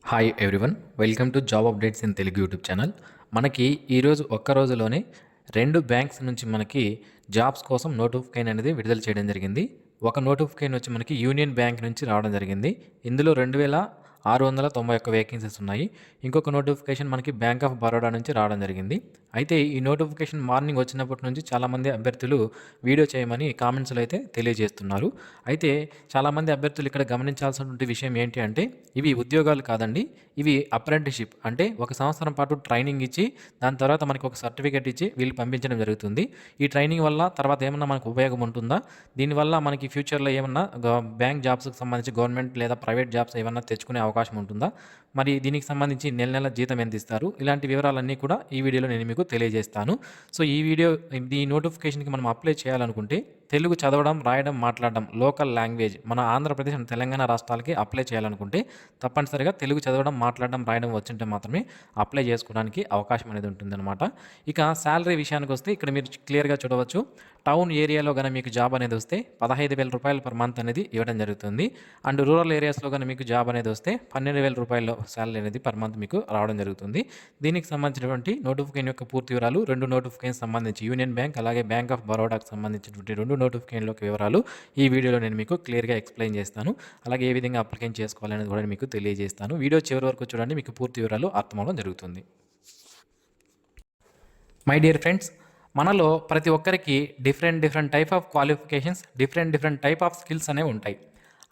Hi everyone, welcome to job updates in Telugu YouTube channel. మనకి ఈరోజు ఒక్క రోజులోనే 2 బ్యాంక్స్ నుంచి మనకి జాబ్స్ కోసం నోటిఫికేషన్ అనేది విడుదల చేయడం జరిగింది. ఒక నోటిఫికేషన్ వచ్చి మనకి యూనియన్ బ్యాంక్ నుంచి రావడం జరిగింది. ఇందులో 2691 వేకెన్సీస్ ఉన్నాయి. ఇంకొక నోటిఫికేషన్ మనకి బ్యాంక్ ఆఫ్ బరోడా నుంచి రావడం జరిగింది. అయితే ఈ నోటిఫికేషన్ మార్నింగ్ వచ్చినప్పటి నుంచి చాలామంది అభ్యర్థులు వీడియో చేయమని కామెంట్స్లో అయితే తెలియజేస్తున్నారు. అయితే చాలామంది అభ్యర్థులు ఇక్కడ గమనించాల్సినటువంటి విషయం ఏంటి అంటే, ఇవి ఉద్యోగాలు కాదండి, ఇవి అప్రెంటిస్‌షిప్. అంటే ఒక సంవత్సరం పాటు ట్రైనింగ్ ఇచ్చి దాని తర్వాత మనకి ఒక సర్టిఫికేట్ ఇచ్చి వీళ్ళు పంపించడం జరుగుతుంది. ఈ ట్రైనింగ్ వల్ల తర్వాత ఏమన్నా మనకు ఉపయోగం ఉంటుందా? దీనివల్ల మనకి ఫ్యూచర్‌లో ఏమన్నా బ్యాంక్ జాబ్స్‌కి సంబంధించి గవర్నమెంట్ లేదా ప్రైవేట్ జాబ్స్ ఏమన్నా తెచ్చుకునే అవకాశం ఉంటుందా? మరి దీనికి సంబంధించి నెల నెల జీతం ఎంత ఇస్తారు? ఇలాంటి వివరాలన్నీ కూడా ఈ వీడియోలో నేను మీకు తెలియజేస్తాను. సో ఈ నోటిఫికేషన్‌కి మనం అప్లై చేయాలనుకుంటే తెలుగు చదవడం, రాయడం, మాట్లాడడం లోకల్ లాంగ్వేజ్ మన ఆంధ్రప్రదేశ్ అండ్ తెలంగాణ రాష్ట్రాలకి అప్లై చేయాలనుకుంటే తప్పనిసరిగా తెలుగు చదవడం, మాట్లాడడం, రాయడం వచ్చుంటే మాత్రమే అప్లై చేసుకోవడానికి అవకాశం అనేది ఉంటుందన్నమాట. ఇక శాలరీ విషయానికి వస్తే ఇక్కడ మీరు క్లియర్‌గా చూడవచ్చు. టౌన్ ఏరియాలో గన మీకు జాబ్ అనేది వస్తే రూ. 15,000 పర్ మంత్ అనేది ఇవ్వడం జరుగుతుంది. అండ్ రూరల్ ఏరియాస్‌లో గన మీకు జాబ్ అనేది వస్తే రూ. 12,000 శాలరీ అనేది పర్ మంత్ మీకు రావడం జరుగుతుంది. దీనికి సంబంధించినటువంటి నోటిఫికేషన్ యొక్క పూర్తి వివరాలు, 2 నోటిఫికేషన్ సంబంధించి యూనియన్ బ్యాంక్ అలాగే బ్యాంక్ ఆఫ్ బరోడాకి సంబంధించినటువంటి 2 నోటిఫికేషన్ యొక్క వివరాలు ఈ వీడియోలో నేను మీకు క్లియర్‌గా ఎక్స్‌ప్లెయిన్ చేస్తాను. అలాగే ఏ విధంగా అప్లికేషన్ చేసుకోవాలనేది కూడా మీకు తెలియజేస్తాను. వీడియో చివరి వరకు చూడండి, మీకు పూర్తి వివరాలు అర్థమవడం జరుగుతుంది. మై డియర్ ఫ్రెండ్స్, మనలో ప్రతి ఒక్కరికి different type of qualifications, different type of skills అనేవి ఉంటాయి.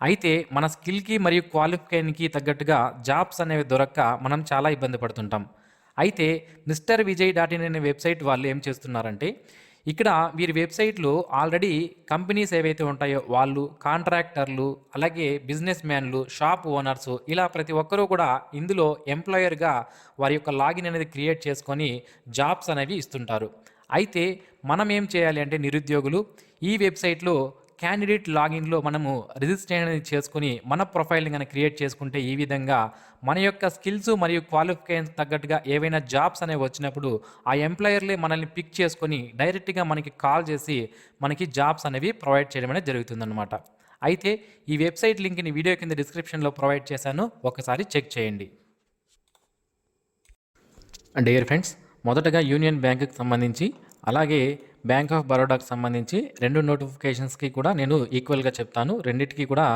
అయితే మన స్కిల్‌కి మరియు క్వాలిఫికేషన్‌కి తగ్గట్టుగా జాబ్స్ అనేవి దొరక్క మనం చాలా ఇబ్బంది పడుతుంటాం. అయితే మిస్టర్ విజయ్ డాట్ ఇన్ అనే వెబ్సైట్ వాళ్ళు ఏం చేస్తున్నారంటే, ఇక్కడ వీరి వెబ్సైట్‌లో ఆల్రెడీ కంపెనీస్ ఏవైతే ఉంటాయో వాళ్ళు, కాంట్రాక్టర్లు, అలాగే బిజినెస్ మ్యాన్లు, షాప్ ఓనర్స్ ఇలా ప్రతి ఒక్కరూ కూడా ఇందులో ఎంప్లాయర్‌గా వారి యొక్క లాగిన్ అనేది క్రియేట్ చేసుకొని జాబ్స్ అనేవి ఇస్తుంటారు. అయితే మనం ఏం చేయాలి అంటే నిరుద్యోగులు ఈ వెబ్సైట్లో క్యాండిడేట్ లాగిన్లో మనము రిజిస్ట్రేషన్ అనేది చేసుకుని మన ప్రొఫైల్ని కనుక క్రియేట్ చేసుకుంటే ఈ విధంగా మన యొక్క స్కిల్స్ మరియు క్వాలిఫికేషన్ తగ్గట్టుగా ఏవైనా జాబ్స్ అనేవి వచ్చినప్పుడు ఆ ఎంప్లాయర్లే మనల్ని పిక్ చేసుకొని డైరెక్ట్గా మనకి కాల్ చేసి మనకి జాబ్స్ అనేవి ప్రొవైడ్ చేయడం అనేది జరుగుతుందన్నమాట. అయితే ఈ వెబ్సైట్ లింక్ని వీడియో కింద డిస్క్రిప్షన్లో ప్రొవైడ్ చేశాను, ఒకసారి చెక్ చేయండి. డియర్ ఫ్రెండ్స్, మొదటగా యూనియన్ బ్యాంకుకి సంబంధించి అలాగే బ్యాంక్ ఆఫ్ బరోడాకి సంబంధించి 2 నోటిఫికేషన్స్కి కూడా నేను ఈక్వల్గా చెప్తాను. రెండింటికి కూడా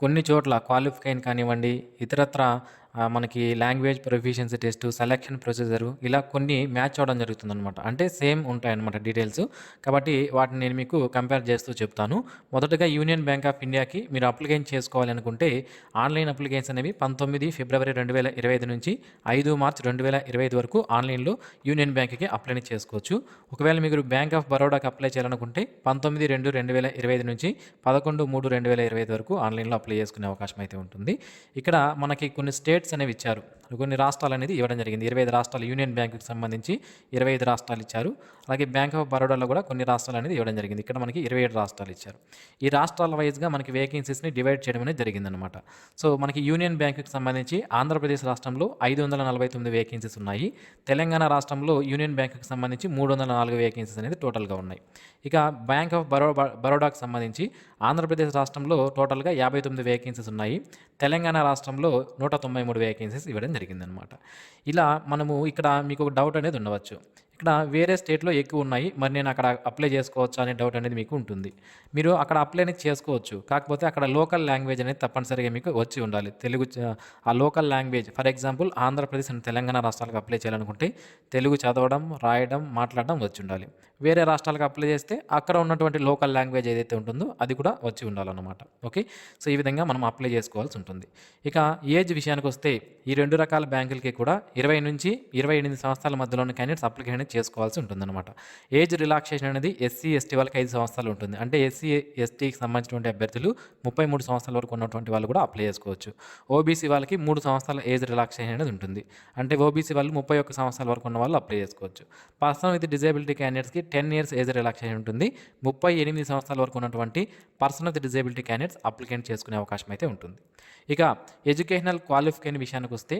కొన్ని చోట్ల క్వాలిఫికేషన్ కానివ్వండి, ఇతరత్ర మనకి language proficiency test, selection procedure ఇలా కొన్ని మ్యాచ్ అవ్వడం జరుగుతుందన్నమాట. అంటే సేమ్ ఉంటాయన్నమాట డీటెయిల్స్. కాబట్టి వాటిని నేను మీకు కంపేర్ చేస్తూ చెప్తాను. మొదటగా యూనియన్ బ్యాంక్ ఆఫ్ ఇండియాకి మీరు అప్లికేషన్ చేసుకోవాలి అనుకుంటే ఆన్లైన్ అప్లికేషన్స్ అనేవి 19 ఫిబ్రవరి 2025 నుంచి 5 మార్చ్ 2025 వరకు ఆన్లైన్లో యూనియన్ బ్యాంక్కి అప్లై చేసుకోవచ్చు. ఒకవేళ మీరు బ్యాంక్ ఆఫ్ బరోడాకి అప్లై చేయాలనుకుంటే 19/2/2025 నుంచి 11/3/2025 వరకు ఆన్లైన్లో అప్లై చేసుకునే అవకాశం అయితే ఉంటుంది. ఇక్కడ మనకి కొన్ని స్టేట్స్ అనేవి ఇచ్చారు, కొన్ని రాష్ట్రాలు అనేది ఇవ్వడం జరిగింది. 25 రాష్ట్రాలు యూనియన్ బ్యాంకుకి సంబంధించి 25 రాష్ట్రాలు ఇచ్చారు. అలాగే బ్యాంక్ ఆఫ్ బరోడాలో కూడా కొన్ని రాష్ట్రాలు అనేది ఇవ్వడం జరిగింది. ఇక్కడ మనకి 27 రాష్ట్రాలు ఇచ్చారు. ఈ రాష్ట్రాల వైజ్గా మనకి వేకెన్సీస్ని డివైడ్ చేయడం అనేది జరిగిందనమాట. సో మనకి యూనియన్ బ్యాంకుకి సంబంధించి ఆంధ్రప్రదేశ్ రాష్ట్రంలో 549 వేకెన్సీస్ ఉన్నాయి. తెలంగాణ రాష్ట్రంలో యూనియన్ బ్యాంకుకి సంబంధించి 304 వేకెన్సీస్ అనేది టోటల్గా ఉన్నాయి. ఇక బ్యాంక్ ఆఫ్ బరోడాకి సంబంధించి ఆంధ్రప్రదేశ్ రాష్ట్రంలో టోటల్గా 59 వేకెన్సీస్ ఉన్నాయి. తెలంగాణ రాష్ట్రంలో 193 వేకెన్సీస్ ఇవ్వడం జరిగిందనమాట. ఇలా మనము ఇక్కడ మీకు ఒక డౌట్ అనేది ఉండవచ్చు, ఇక్కడ వేరే స్టేట్లో ఎక్కువ ఉన్నాయి, మరి నేను అక్కడ అప్లై చేసుకోవచ్చా అనే డౌట్ అనేది మీకు ఉంటుంది. మీరు అక్కడ అప్లై అనేది చేసుకోవచ్చు, కాకపోతే అక్కడ లోకల్ లాంగ్వేజ్ అనేది తప్పనిసరిగా మీకు వచ్చి ఉండాలి. ఆ local language for example Andhra Pradesh and Telangana రాష్ట్రాలకు అప్లై చేయాలనుకుంటే తెలుగు చదవడం, రాయడం, మాట్లాడడం వచ్చి ఉండాలి. వేరే రాష్ట్రాలకు అప్లై చేస్తే అక్కడ ఉన్నటువంటి లోకల్ లాంగ్వేజ్ ఏదైతే ఉంటుందో అది కూడా వచ్చి ఉండాలన్నమాట. ఓకే, సో ఈ విధంగా మనం అప్లై చేసుకోవాల్సి ఉంటుంది. ఇక ఏజ్ విషయానికి వస్తే ఈ 2 రకాల బ్యాంకులకి కూడా 20 నుంచి 28 సంవత్సరాల మధ్యలో ఉన్న క్యాండిడేట్స్ అప్లికేషన్ చేసుకోవాల్సి ఉంటుందన్నమాట. ఏజ్ రిలాక్సేషన్ అనేది ఎస్సీ ఎస్టీ వాళ్ళకి 5 సంవత్సరాలు ఉంటుంది. అంటే ఎస్సీ ఎస్టీకి సంబంధించినటువంటి అభ్యర్థులు 33 సంవత్సరాల వరకు ఉన్నటువంటి వాళ్ళు కూడా అప్లై చేసుకోవచ్చు. ఓబీసీ వాళ్ళకి 3 సంవత్సరాల ఏజ్ రిలాక్సేషన్ అనేది ఉంటుంది. అంటే ఓబీసీ వాళ్ళు 31 సంవత్సరాల వరకు ఉన్న వాళ్ళు అప్లై చేసుకోవచ్చు. పర్సన్ విత్ డిజేబిలిటీ క్యాండిడేట్స్కి 10 ఇయర్స్ ఏజ్ రిలాక్సేషన్ ఉంటుంది. 38 సంవత్సరాల వరకు ఉన్నటువంటి పర్సన్ విత్ డిజేబిలిటీ క్యాండిడేట్స్ అప్లికేట్ చేసుకునే అవకాశం అయితే ఉంటుంది. ఇక ఎడ్యుకేషనల్ క్వాలిఫికేషన్ విషయానికి వస్తే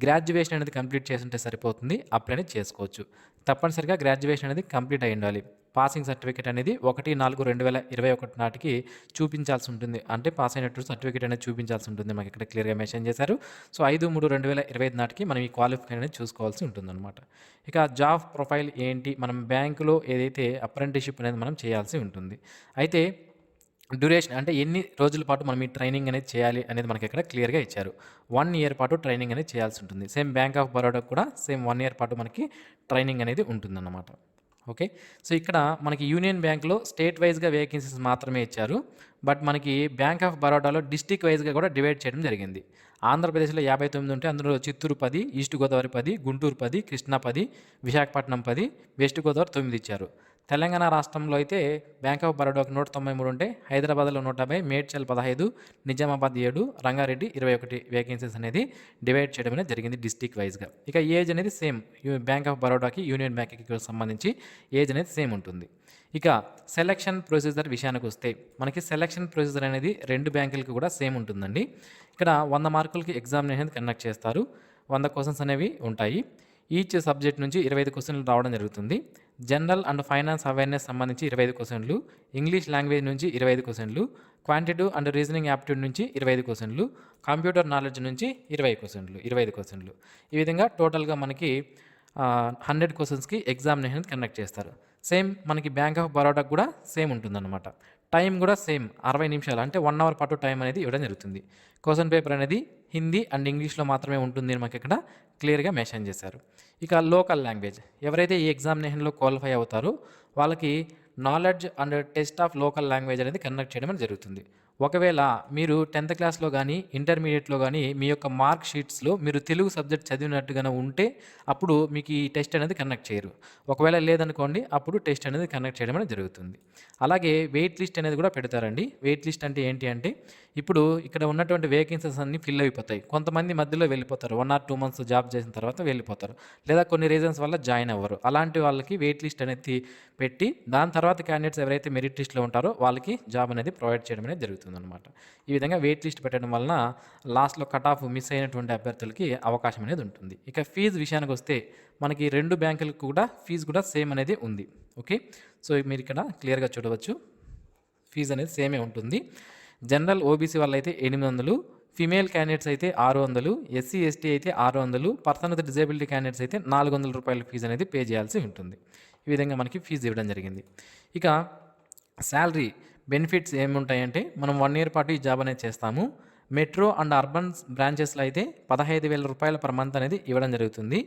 గ్రాడ్యుయేషన్ అనేది కంప్లీట్ చేసుంటే సరిపోతుంది, అప్లై అనేది చేసుకోవచ్చు. తప్పనిసరిగా గ్రాడ్యుయేషన్ అనేది కంప్లీట్ అయి ఉండాలి. పాసింగ్ సర్టిఫికేట్ అనేది 1/4/2021 నాటికి చూపించాల్సి ఉంటుంది. అంటే పాస్ అయినట్టు సర్టిఫికేట్ అనేది చూపించాల్సి ఉంటుంది. మాకు ఇక్కడ క్లియర్‌గా మెన్షన్ చేశారు. సో 5/3/2025 నాటికి మనం ఈ క్వాలిఫై అనేది చూసుకోవాల్సి ఉంటుందన్నమాట. ఇక జాబ్ ప్రొఫైల్ ఏంటి? మనం బ్యాంకులో ఏదైతే అప్రెంటిస్‌షిప్ అనేది మనం చేయాల్సి ఉంటుంది. అయితే డ్యూరేషన్ అంటే ఎన్ని రోజుల పాటు మనం ఈ ట్రైనింగ్ అనేది చేయాలి అనేది మనకి ఇక్కడ క్లియర్‌గా ఇచ్చారు. 1 ఇయర్ పాటు ట్రైనింగ్ అనేది చేయాల్సి ఉంటుంది. సేమ్ బ్యాంక్ ఆఫ్ బరోడాకి కూడా సేమ్ 1 ఇయర్ పాటు మనకి ట్రైనింగ్ అనేది ఉంటుందన్నమాట. ఓకే. సో ఇక్కడ మనకి యూనియన్ బ్యాంక్‌లో స్టేట్ వైస్‌గా వేకెన్సీస్ మాత్రమే ఇచ్చారు. బట్ మనకి బ్యాంక్ ఆఫ్ బరోడాలో డిస్ట్రిక్ట్ వైస్‌గా కూడా డివైడ్ చేయడం జరిగింది. ఆంధ్రప్రదేశ్‌లో 59 ఉంటే అందులో చిత్తూరు 10, ఈస్ట్ గోదావరి 10, గుంటూరు 10, కృష్ణా 10, విశాఖపట్నం 10, వెస్ట్ గోదావరి 9 ఇచ్చారు. తెలంగాణ రాష్ట్రంలో అయితే బ్యాంక్ ఆఫ్ బరోడాకు 193 ఉంటే హైదరాబాద్లో 150, మేడ్చల్ 15, నిజామాబాద్ 7, రంగారెడ్డి 21 వేకెన్సీస్ అనేది డివైడ్ చేయడం అనేది జరిగింది డిస్ట్రిక్ట్ వైజ్గా. ఇక ఏజ్ అనేది సేమ్ బ్యాంక్ ఆఫ్ బరోడాకి యూనియన్ బ్యాంక్కి సంబంధించి ఏజ్ అనేది సేమ్ ఉంటుంది. ఇక సెలక్షన్ ప్రొసీజర్ విషయానికి వస్తే మనకి సెలక్షన్ ప్రొసీజర్ అనేది 2 బ్యాంకులకి కూడా సేమ్ ఉంటుందండి. ఇక్కడ 100 మార్కులకి ఎగ్జామినేషన్ అనేది కండక్ట్ చేస్తారు. 100 క్వశ్చన్స్ అనేవి ఉంటాయి. ఈచ్ సబ్జెక్ట్ నుంచి 25 క్వశ్చన్లు రావడం జరుగుతుంది. జనరల్ అండ్ ఫైనాన్స్ అవేర్నెస్ సంబంధించి 25 క్వశ్చన్లు, ఇంగ్లీష్ లాంగ్వేజ్ నుంచి 25 క్వశ్చన్లు, క్వాంటిటివ్ అండ్ రీజనింగ్ యాప్టిట్యూడ్ నుంచి 25 క్వశ్చన్లు, కంప్యూటర్ నాలెడ్జ్ నుంచి 25 క్వశ్చన్లు. ఈ విధంగా టోటల్గా మనకి 100 క్వశ్చన్స్కి ఎగ్జామినేషన్ కండక్ట్ చేస్తారు. సేమ్ మనకి బ్యాంక్ ఆఫ్ బరోడాకు కూడా సేమ్ ఉంటుందన్నమాట. టైం కూడా సేమ్ 60 నిమిషాలు, అంటే 1 అవర్ పాటు టైం అనేది ఇవ్వడం జరుగుతుంది. క్వశ్చన్ పేపర్ అనేది హిందీ అండ్ ఇంగ్లీష్లో మాత్రమే ఉంటుంది అని మాకు ఇక్కడ క్లియర్గా మెన్షన్ చేశారు. ఇక లోకల్ లాంగ్వేజ్ ఎవరైతే ఈ ఎగ్జామినేషన్లో క్వాలిఫై అవుతారో వాళ్ళకి knowledge and test of local language అనేది కండక్ట్ చేయడం అనేది జరుగుతుంది. ఒకవేళ మీరు 10th క్లాస్లో కానీ ఇంటర్మీడియట్లో కానీ మీ యొక్క మార్క్ షీట్స్లో మీరు తెలుగు సబ్జెక్ట్ చదివినట్టుగా ఉంటే అప్పుడు మీకు ఈ టెస్ట్ అనేది కండక్ట్ చేయరు. ఒకవేళ లేదనుకోండి అప్పుడు టెస్ట్ అనేది కండక్ట్ చేయడం అనేది జరుగుతుంది. అలాగే వెయిట్ లిస్ట్ అనేది కూడా పెడతారండి. వెయిట్ లిస్ట్ అంటే ఏంటి అంటే ఇప్పుడు ఇక్కడ ఉన్నటువంటి వేకెన్సీస్ అన్నీ ఫిల్ అయిపోతాయి. కొంతమంది మధ్యలో వెళ్ళిపోతారు. 1 or 2 months జాబ్ చేసిన తర్వాత వెళ్ళిపోతారు, లేదా కొన్ని రీజన్స్ వల్ల జాయిన్ అవ్వరు. అలాంటి వాళ్ళకి వెయిట్ లిస్ట్ అనేది పెట్టి దాని తర్వాత క్యాండిడేట్స్ ఎవరైతే మెరిట్ లిస్ట్లో ఉంటారో వాళ్ళకి జాబ్ అనేది ప్రొవైడ్ చేయడం అనేది జరుగుతుందన్నమాట. ఈ విధంగా వెయిట్ లిస్ట్ పెట్టడం వలన లాస్ట్లో కట్ ఆఫ్ మిస్ అయినటువంటి అభ్యర్థులకి అవకాశం అనేది ఉంటుంది. ఇక ఫీజు విషయానికి వస్తే మనకి 2 బ్యాంకులకు కూడా ఫీజు కూడా సేమ్ అనేది ఉంది. ఓకే. సో మీరు ఇక్కడ క్లియర్గా చూడవచ్చు, ఫీజు అనేది సేమే ఉంటుంది. జనరల్ ఓబీసీ వాళ్ళైతే 800, ఫీమేల్ క్యాండిడేట్స్ అయితే 600, ఎస్సీ ఎస్టీ అయితే 600, పర్సన్ విత్ డిజేబిలిటీ క్యాండిడేట్స్ అయితే 400 రూపాయల ఫీజు అనేది పే చేయాల్సి ఉంటుంది. ఈ విధంగా మనకి ఫీజు ఇవ్వడం జరిగింది. ఇక శాలరీ బెనిఫిట్స్ ఏముంటాయంటే మనం 1 year పాటు ఈ జాబ్ అనేది చేస్తాము. మెట్రో అండ్ అర్బన్ బ్రాంచెస్లో అయితే 15,000 రూపాయలు పర్ మంత్ అనేది ఇవ్వడం జరుగుతుంది.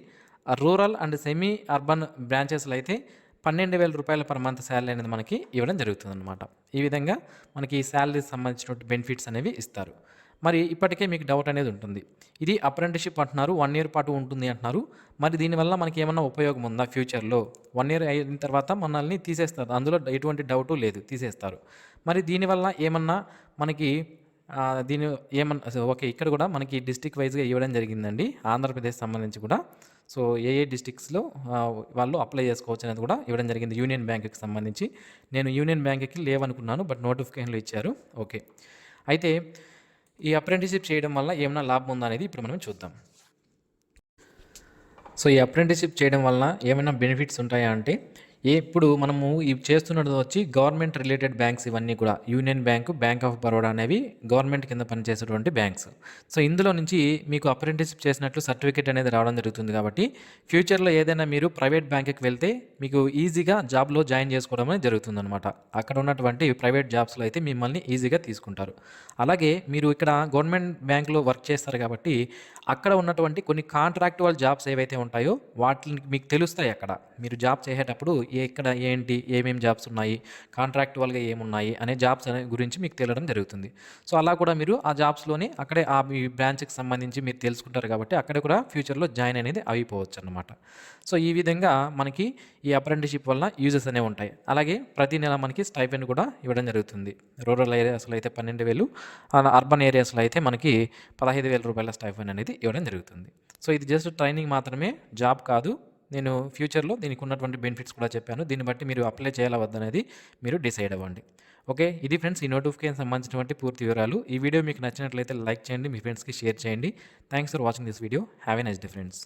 రూరల్ అండ్ సెమీ అర్బన్ బ్రాంచెస్లో అయితే 12,000 రూపాయల పర్ మంత్ శాలరీ అనేది మనకి ఇవ్వడం జరుగుతుంది అనమాట. ఈ విధంగా మనకి ఈ శాలరీకి సంబంధించినటువంటి బెనిఫిట్స్ అనేవి ఇస్తారు. మరి ఇప్పటికే మీకు డౌట్ అనేది ఉంటుంది, ఇది అప్రెంటిస్షిప్ అంటున్నారు, 1 year పాటు ఉంటుంది అంటున్నారు, మరి దీనివల్ల మనకి ఏమన్నా ఉపయోగం ఉందా ఫ్యూచర్లో? 1 year అయిన తర్వాత మనల్ని తీసేస్తారు, అందులో ఎటువంటి డౌటు లేదు, తీసేస్తారు. మరి దీనివల్ల ఏమన్నా మనకి దీని ఏమన్నా ఓకే, ఇక్కడ కూడా మనకి డిస్ట్రిక్ట్ వైజ్గా ఇవ్వడం జరిగిందండి, ఆంధ్రప్రదేశ్ సంబంధించి కూడా. సో ఏ డిస్ట్రిక్ట్స్లో వాళ్ళు అప్లై చేసుకోవచ్చు అనేది కూడా ఇవ్వడం జరిగింది యూనియన్ బ్యాంకుకి సంబంధించి. నేను యూనియన్ బ్యాంకుకి లేవనుకున్నాను, బట్ నోటిఫికేషన్లో ఇచ్చారు. ఓకే. అయితే ఈ అప్రెంటిస్షిప్ చేయడం వల్ల ఏమైనా లాభం ఉందా అనేది ఇప్పుడు మనం చూద్దాం. సో ఈ అప్రెంటిస్షిప్ చేయడం వల్ల ఏమైనా బెనిఫిట్స్ ఉంటాయా అంటే, ఇప్పుడు మనము ఇవి చేస్తున్నది వచ్చి గవర్నమెంట్ రిలేటెడ్ బ్యాంక్స్, ఇవన్నీ కూడా union bank, bank of Baroda అనేవి గవర్నమెంట్ కింద పనిచేసేటువంటి బ్యాంక్స్. సో ఇందులో నుంచి మీకు అప్రెంటిస్షిప్ చేసినట్లు సర్టిఫికేట్ అనేది రావడం జరుగుతుంది. కాబట్టి ఫ్యూచర్లో ఏదైనా మీరు ప్రైవేట్ బ్యాంకుకి వెళ్తే మీకు ఈజీగా జాబ్లో జాయిన్ చేసుకోవడం అనేది జరుగుతుందన్నమాట. అక్కడ ఉన్నటువంటి ప్రైవేట్ జాబ్స్లో అయితే మిమ్మల్ని ఈజీగా తీసుకుంటారు. అలాగే మీరు ఇక్కడ గవర్నమెంట్ బ్యాంకులో వర్క్ చేస్తారు కాబట్టి అక్కడ ఉన్నటువంటి కొన్ని కాంట్రాక్టువల్ జాబ్స్ ఏవైతే ఉంటాయో వాటిని మీకు తెలుస్తాయి. అక్కడ మీరు జాబ్ చేసేటప్పుడు ఎక్కడ ఏంటి, ఏమేమి జాబ్స్ ఉన్నాయి, కాంట్రాక్టువల్గా ఏమున్నాయి అనే జాబ్స్ అనే గురించి మీకు తెలియడం జరుగుతుంది. సో అలా కూడా మీరు ఆ జాబ్స్లోనే అక్కడే ఆ మీ బ్రాంచ్కి సంబంధించి మీరు తెలుసుకుంటారు కాబట్టి అక్కడ కూడా ఫ్యూచర్లో జాయిన్ అనేది అయిపోవచ్చు అన్నమాట. సో ఈ విధంగా మనకి ఈ అప్రెంటిస్షిప్ వల్ల యూజెస్ అనేవి ఉంటాయి. అలాగే ప్రతి నెల మనకి స్టైపెండ్ కూడా ఇవ్వడం జరుగుతుంది. రూరల్ ఏరియాస్లో అయితే 12,000, అర్బన్ ఏరియాస్లో అయితే మనకి 15,000 రూపాయల స్టైపెండ్ అనేది ఇవ్వడం జరుగుతుంది. సో ఇది జస్ట్ ట్రైనింగ్ మాత్రమే, జాబ్ కాదు. నేను ఫ్యూచర్లో దీనికి ఉన్నటువంటి బెనిఫిట్స్ కూడా చెప్పాను. దీన్ని బట్టి మీరు అప్లై చేయాలా వద్దనేది మీరు డిసైడ్ అవ్వండి. ఓకే, ఇది ఫ్రెండ్స్ ఈ నోటిఫికేషన్ సంబంధించినటువంటి పూర్తి వివరాలు. ఈ వీడియో మీకు నచ్చినట్లయితే లైక్ చేయండి, మీ ఫ్రెండ్స్కి షేర్ చేయండి. Thanks for watching this video. Have a nice day friends.